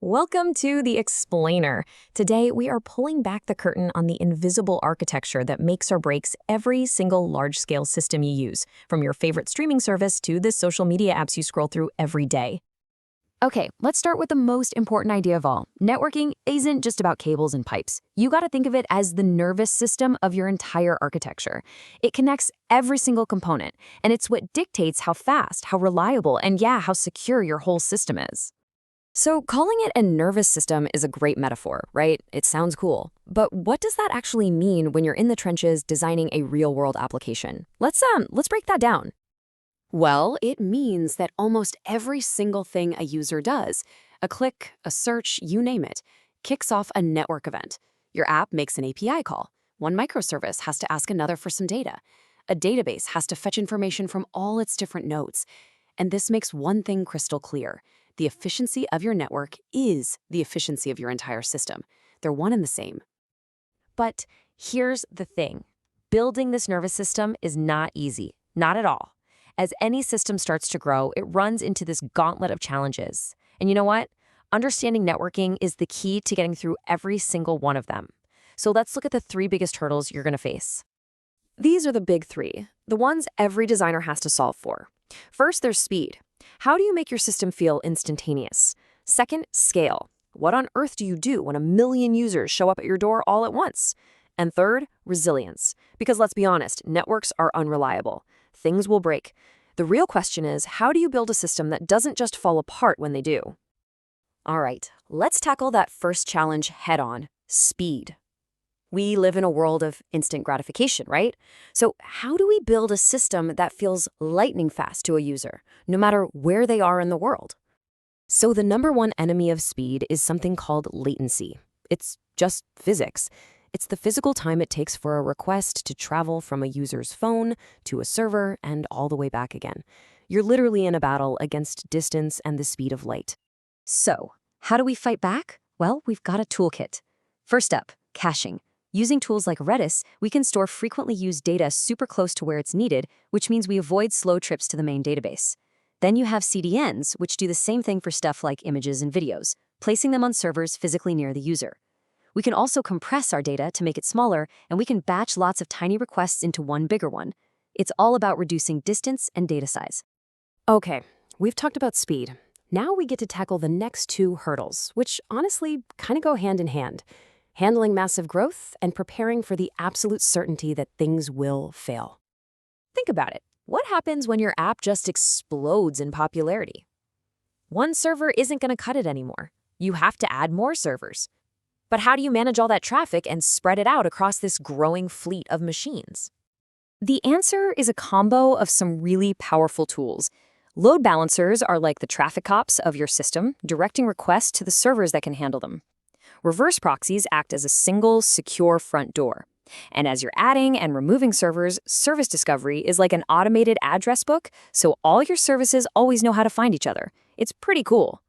Welcome to The Explainer. Today, we are pulling back the curtain on the invisible architecture that makes or breaks every single large-scale system you use, from your favorite streaming service to the social media apps you scroll through every day. Okay, let's start with the most important idea of all. Networking isn't just about cables and pipes. You gotta think of it as the nervous system of your entire architecture. It connects every single component, and it's what dictates how fast, how reliable, and how secure your whole system is. So calling it a nervous system is a great metaphor, right? It sounds cool. But what does that actually mean when you're in the trenches designing a real-world application? Let's break that down. Well, it means that almost every single thing a user does, a click, a search, you name it, kicks off a network event. Your app makes an API call. One microservice has to ask another for some data. A database has to fetch information from all its different nodes. And this makes one thing crystal clear. The efficiency of your network is the efficiency of your entire system. They're one and the same. But here's the thing. Building this nervous system is not easy. Not at all. As any system starts to grow, it runs into this gauntlet of challenges. And you know what? Understanding networking is the key to getting through every single one of them. So let's look at the 3 biggest hurdles you're going to face. These are the big 3, the ones every designer has to solve for. First, there's speed. How do you make your system feel instantaneous? Second, scale. What on earth do you do when 1 million users show up at your door all at once? And third, resilience. Because let's be honest, networks are unreliable. Things will break. The real question is, how do you build a system that doesn't just fall apart when they do? All right, let's tackle that first challenge head-on, speed. We live in a world of instant gratification, right? So how do we build a system that feels lightning fast to a user, no matter where they are in the world? So the number one enemy of speed is something called latency. It's just physics. It's the physical time it takes for a request to travel from a user's phone to a server and all the way back again. You're literally in a battle against distance and the speed of light. So, how do we fight back? Well, we've got a toolkit. First up, caching. Using tools like Redis, we can store frequently used data super close to where it's needed, which means we avoid slow trips to the main database. Then you have CDNs, which do the same thing for stuff like images and videos, placing them on servers physically near the user. We can also compress our data to make it smaller, and we can batch lots of tiny requests into one bigger one. It's all about reducing distance and data size. Okay, we've talked about speed. Now we get to tackle the next 2 hurdles, which honestly kind of go hand in hand. Handling massive growth and preparing for the absolute certainty that things will fail. Think about it. What happens when your app just explodes in popularity? One server isn't going to cut it anymore. You have to add more servers. But how do you manage all that traffic and spread it out across this growing fleet of machines? The answer is a combo of some really powerful tools. Load balancers are like the traffic cops of your system, directing requests to the servers that can handle them. Reverse proxies act as a single, secure front door. And as you're adding and removing servers, service discovery is like an automated address book, so all your services always know how to find each other. It's pretty cool.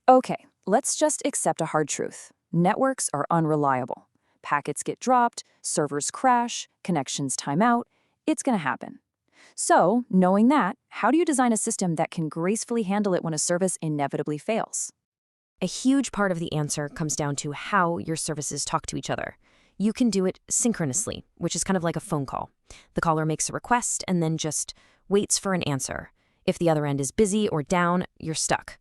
Okay, let's just accept a hard truth. Networks are unreliable. Packets get dropped, servers crash, connections time out. It's going to happen. So, knowing that, how do you design a system that can gracefully handle it when a service inevitably fails? A huge part of the answer comes down to how your services talk to each other. You can do it synchronously, which is kind of like a phone call. The caller makes a request and then just waits for an answer. If the other end is busy or down, you're stuck.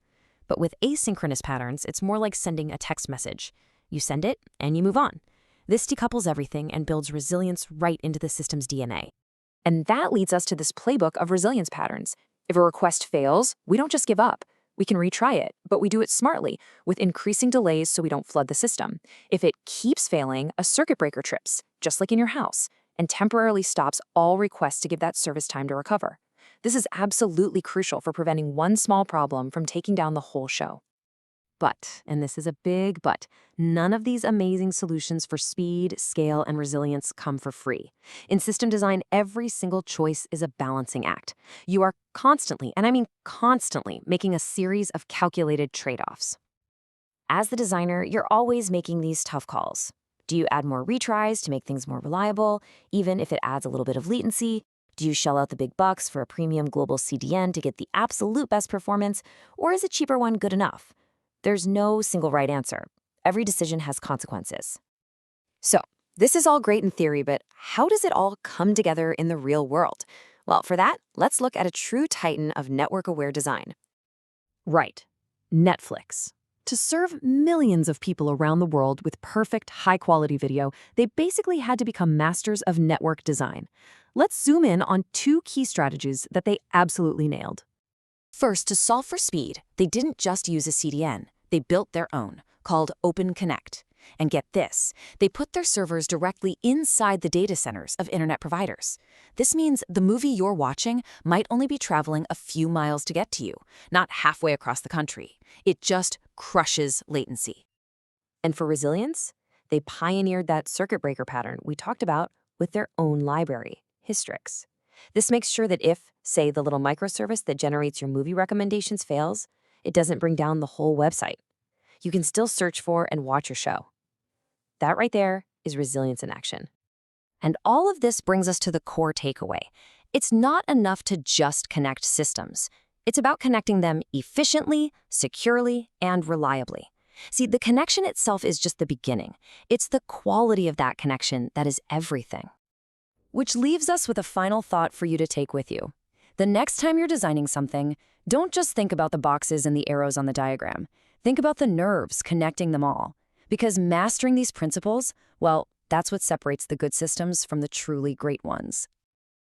But with asynchronous patterns, it's more like sending a text message. You send it and you move on. This decouples everything and builds resilience right into the system's DNA. And that leads us to this playbook of resilience patterns. If a request fails, we don't just give up. We can retry it, but we do it smartly, with increasing delays so we don't flood the system. If it keeps failing, a circuit breaker trips, just like in your house, and temporarily stops all requests to give that service time to recover. This is absolutely crucial for preventing one small problem from taking down the whole show. But, and this is a big but, none of these amazing solutions for speed, scale, and resilience come for free. In system design, every single choice is a balancing act. You are constantly, and I mean constantly, making a series of calculated trade-offs. As the designer, you're always making these tough calls. Do you add more retries to make things more reliable, even if it adds a little bit of latency? Do you shell out the big bucks for a premium global CDN to get the absolute best performance, or is a cheaper one good enough? There's no single right answer. Every decision has consequences. So, this is all great in theory, but how does it all come together in the real world? Well, for that, let's look at a true titan of network-aware design. Right, Netflix. To serve millions of people around the world with perfect, high-quality video, they basically had to become masters of network design. Let's zoom in on two key strategies that they absolutely nailed. First, to solve for speed, they didn't just use a CDN. They built their own, called Open Connect. And get this, they put their servers directly inside the data centers of internet providers. This means the movie you're watching might only be traveling a few miles to get to you, not halfway across the country. It just crushes latency. And for resilience, they pioneered that circuit breaker pattern we talked about with their own library, Hystrix. This makes sure that if, say, the little microservice that generates your movie recommendations fails, it doesn't bring down the whole website. You can still search for and watch your show. That right there is resilience in action. And all of this brings us to the core takeaway. It's not enough to just connect systems. It's about connecting them efficiently, securely, and reliably. See, the connection itself is just the beginning. It's the quality of that connection that is everything. Which leaves us with a final thought for you to take with you. The next time you're designing something, don't just think about the boxes and the arrows on the diagram. Think about the nerves connecting them all. Because mastering these principles, well, that's what separates the good systems from the truly great ones.